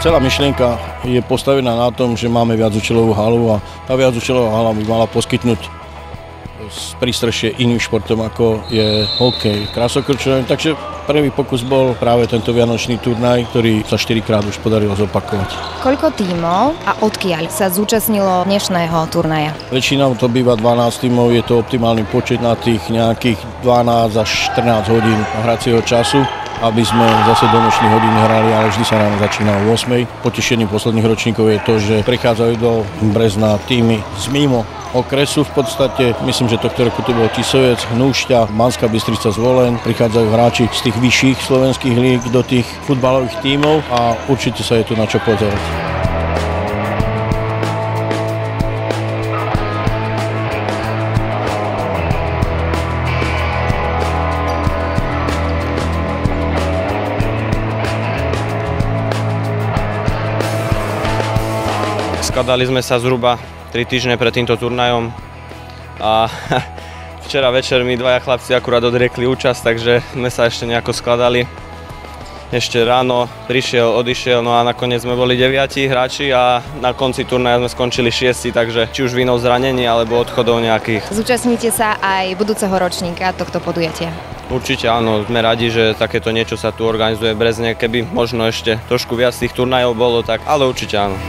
Celá myšlienka je postavená na tom, že máme viacúčelovú halu a tá viacúčelová hala by mala poskytnúť prístrešie iným športom, ako je hokej, krásokorčuľovanie. Takže prvý pokus bol práve tento vianočný turnaj, ktorý sa 4-krát už podarilo zopakovať. Koľko tímov a odkiaľ sa zúčastnilo dnešného turnaja? Väčšinou to býva 12 tímov, je to optimálny počet na tých nejakých 12 až 14 hodín hracieho času, aby sme zase do nočných hodín hrali, ale vždy sa nám začína o 8. Potešením posledných ročníkov je to, že prichádzajú do Brezna týmy z mimo okresu v podstate. Myslím, že tohto roku to bol Tisovec, Hnúšťa, Banská Bystrica, Zvolen. Prichádzajú hráči z tých vyšších slovenských líg do tých futbalových tímov a určite sa je tu na čo pozerať. Skladali sme sa zhruba 3 týždne pred týmto turnajom a včera večer mi dvaja chlapci akurát odriekli účasť, takže sme sa ešte nejako skladali. Ešte ráno prišiel, odišiel, no a nakoniec sme boli 9 hráči a na konci turnaja sme skončili 6, takže či už vinou zranení alebo odchodov nejakých. Zúčastníte sa aj budúceho ročníka tohto podujatia? Určite áno, sme radi, že takéto niečo sa tu organizuje v Brezne, keby možno ešte trošku viac tých turnajov bolo, tak ale určite áno.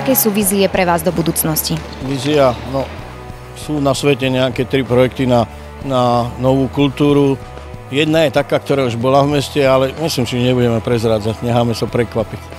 Aké sú vízie pre vás do budúcnosti? Vízia, no sú na svete nejaké 3 projekty na novú kultúru. Jedna je taká, ktorá už bola v meste, ale myslím, že nebudeme prezrádzať, necháme sa prekvapiť.